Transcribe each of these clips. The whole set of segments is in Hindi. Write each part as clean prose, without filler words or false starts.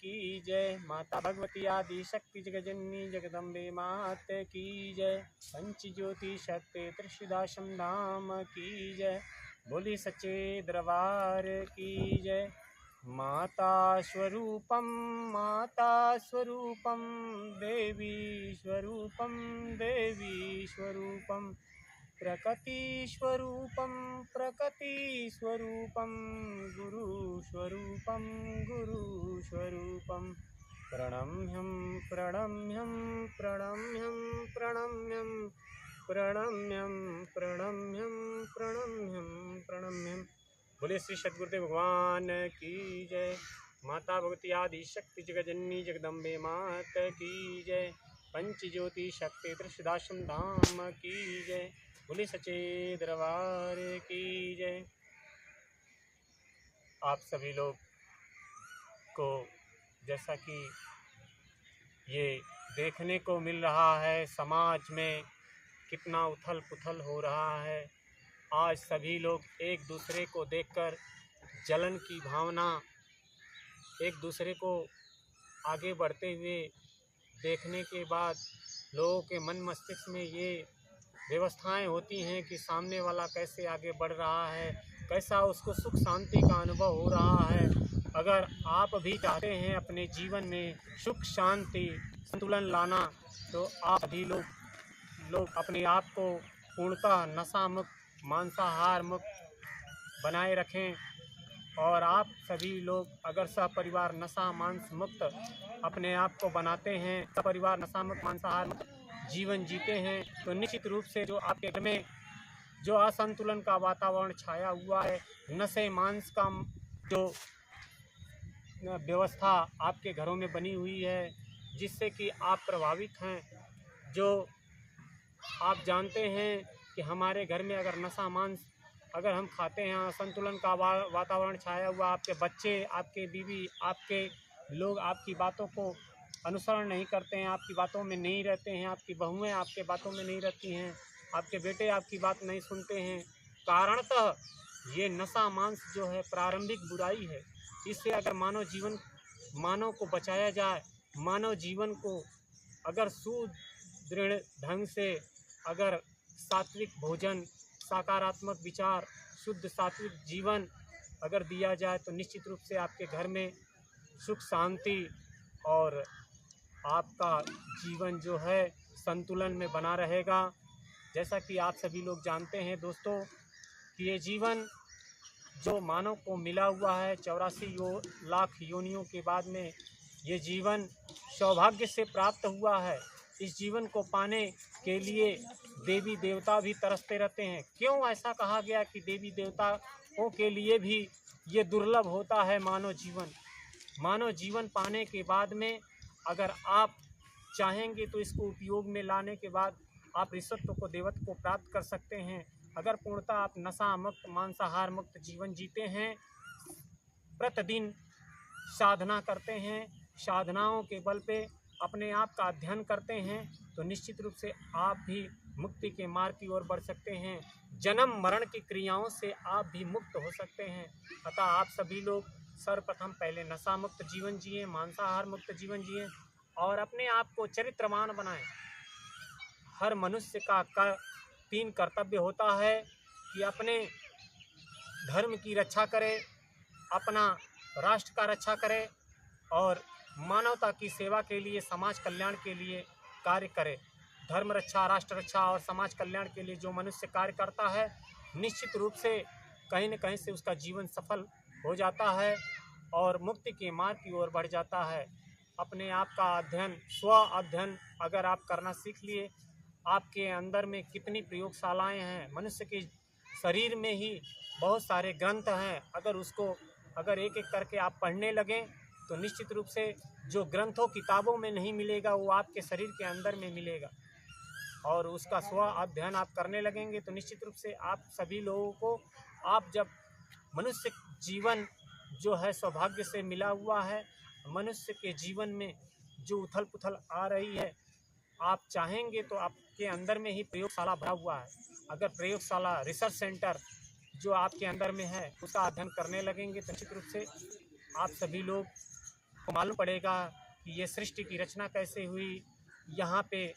की जय। माता भगवती आदि शक्ति जगजननी जगदम्बे मात की जय। पंच ज्योति शक्ति त्रिशुदाशम धाम की जय। बोली सच्चे दरबार की जय। माता स्वरूपम देवी स्वरूपम देवी स्वरूपम प्रकृति स्वरूपम गुरु स्वरूपम गुरु स्वरूपम प्रणम्यं प्रणम्यं प्रणम्यं प्रणम्यं प्रणम्यं प्रणम्यं प्रणम्यं प्रणम्यं। बोले श्री सद्गुरुदेव भगवान की जय। माता भगवती आदि शक्ति जगजननी जगदम्बे मात की जय। पंच ज्योति शक्ति त्रिशुदाशम धाम की जय। बोले सच्चे दरबार की जय। आप सभी लोग को जैसा कि ये देखने को मिल रहा है, समाज में कितना उथल पुथल हो रहा है। आज सभी लोग एक दूसरे को देखकर जलन की भावना, एक दूसरे को आगे बढ़ते हुए देखने के बाद लोगों के मन मस्तिष्क में ये व्यवस्थाएं होती हैं कि सामने वाला कैसे आगे बढ़ रहा है, कैसा उसको सुख शांति का अनुभव हो रहा है। अगर आप भी चाहते हैं अपने जीवन में सुख शांति संतुलन लाना, तो आप सभी लोग अपने आप को पूर्णतः नशा मुक्त मांसाहार मुक्त बनाए रखें। और आप सभी लोग अगर सपरिवार नशा मांस मुक्त अपने आप को बनाते हैं, सपरिवार नशा मुक्त मांसाहार मुक्त जीवन जीते हैं, तो निश्चित रूप से जो आपके घर में जो असंतुलन का वातावरण छाया हुआ है, नशे मांस का जो व्यवस्था आपके घरों में बनी हुई है, जिससे कि आप प्रभावित हैं। जो आप जानते हैं कि हमारे घर में अगर नशा मांस अगर हम खाते हैं, असंतुलन का वातावरण छाया हुआ, आपके बच्चे, आपके बीवी, आपके लोग आपकी बातों को अनुसरण नहीं करते हैं, आपकी बातों में नहीं रहते हैं, आपकी बहुएं आपके बातों में नहीं रहती हैं, आपके बेटे आपकी बात नहीं सुनते हैं। कारणतः ये नशा मांस जो है प्रारंभिक बुराई है। इससे अगर मानव को बचाया जाए, मानव जीवन को अगर सुदृढ़ ढंग से अगर सात्विक भोजन, सकारात्मक विचार, शुद्ध सात्विक जीवन अगर दिया जाए, तो निश्चित रूप से आपके घर में सुख शांति और आपका जीवन जो है संतुलन में बना रहेगा। जैसा कि आप सभी लोग जानते हैं दोस्तों कि ये जीवन जो मानव को मिला हुआ है 84 लाख योनियों के बाद में, ये जीवन सौभाग्य से प्राप्त हुआ है। इस जीवन को पाने के लिए देवी देवता भी तरसते रहते हैं। क्यों ऐसा कहा गया कि देवी देवताओं के लिए भी ये दुर्लभ होता है मानव जीवन। मानव जीवन पाने के बाद में अगर आप चाहेंगे तो इसको उपयोग में लाने के बाद आप ऋषत्व को देवत्व को प्राप्त कर सकते हैं। अगर पूर्णतः आप नशा मुक्त मांसाहार मुक्त जीवन जीते हैं, प्रतिदिन साधना करते हैं, साधनाओं के बल पे अपने आप का अध्ययन करते हैं, तो निश्चित रूप से आप भी मुक्ति के मार्ग की ओर बढ़ सकते हैं। जन्म मरण की क्रियाओं से आप भी मुक्त हो सकते हैं। अतः आप सभी लोग सर्वप्रथम पहले नशा मुक्त जीवन जिए, मांसाहार मुक्त जीवन जिए और अपने आप को चरित्रवान बनाएं। हर मनुष्य का 3 कर्तव्य होता है कि अपने धर्म की रक्षा करे, अपना राष्ट्र का रक्षा करे और मानवता की सेवा के लिए, समाज कल्याण के लिए कार्य करे। धर्म रक्षा, राष्ट्र रक्षा और समाज कल्याण के लिए जो मनुष्य कार्य करता है, निश्चित रूप से कहीं न कहीं से उसका जीवन सफल हो जाता है और मुक्ति के मार्ग की ओर बढ़ जाता है। अपने आप का अध्ययन, स्व अध्ययन अगर आप करना सीख लिए, आपके अंदर में कितनी प्रयोगशालाएं हैं, मनुष्य के शरीर में ही बहुत सारे ग्रंथ हैं। अगर एक एक करके आप पढ़ने लगें, तो निश्चित रूप से जो ग्रंथों किताबों में नहीं मिलेगा, वो आपके शरीर के अंदर में मिलेगा। और उसका स्व अध्ययन आप करने लगेंगे, तो निश्चित रूप से आप सभी लोगों को, आप जब मनुष्य जीवन जो है सौभाग्य से मिला हुआ है, मनुष्य के जीवन में जो उथल पुथल आ रही है, आप चाहेंगे तो आपके अंदर में ही प्रयोगशाला भरा हुआ है। अगर प्रयोगशाला, रिसर्च सेंटर जो आपके अंदर में है, उसका अध्ययन करने लगेंगे, तो निश्चित रूप से आप सभी लोग को मालूम पड़ेगा कि ये सृष्टि की रचना कैसे हुई, यहाँ पे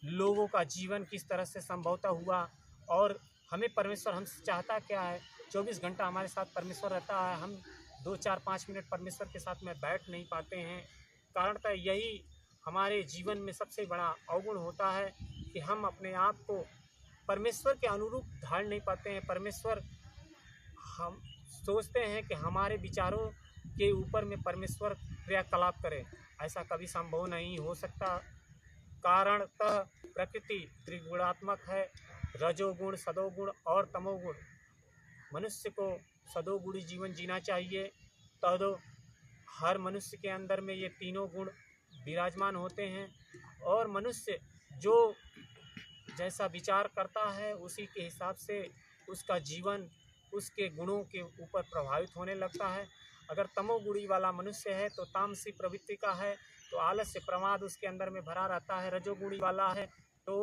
लोगों का जीवन किस तरह से संभवतः हुआ, और हमें परमेश्वर हमसे चाहता क्या है। 24 घंटा हमारे साथ परमेश्वर रहता है, हम 2, 4, 5 मिनट परमेश्वर के साथ में बैठ नहीं पाते हैं। कारणतः यही हमारे जीवन में सबसे बड़ा अवगुण होता है कि हम अपने आप को परमेश्वर के अनुरूप ढाल नहीं पाते हैं। परमेश्वर, हम सोचते हैं कि हमारे विचारों के ऊपर में परमेश्वर क्रियाकलाप करे, ऐसा कभी संभव नहीं हो सकता। कारणतः प्रकृति त्रिगुणात्मक है, रजोगुण, सदोगुण और तमोगुण। मनुष्य को सदोगुणी जीवन जीना चाहिए, तब हर मनुष्य के अंदर में ये तीनों गुण विराजमान होते हैं, और मनुष्य जो जैसा विचार करता है उसी के हिसाब से उसका जीवन उसके गुणों के ऊपर प्रभावित होने लगता है। अगर तमोगुणी वाला मनुष्य है तो तामसी प्रवृत्ति का है, तो आलस्य प्रमाद उसके अंदर में भरा रहता है। रजोगुणी वाला है तो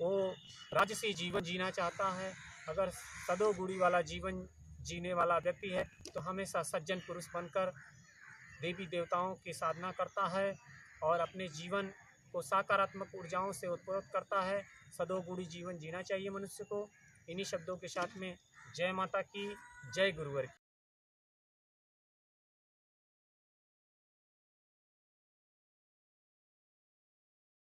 वो राजसी जीवन जीना चाहता है। अगर सदोगुणी वाला जीवन जीने वाला व्यक्ति है तो हमेशा सज्जन पुरुष बनकर देवी देवताओं की साधना करता है और अपने जीवन को सकारात्मक ऊर्जाओं से उत्प्रेरित करता है। सदोगुणी जीवन जीना चाहिए मनुष्य को। इन्हीं शब्दों के साथ में जय माता की, जय गुरुवर की।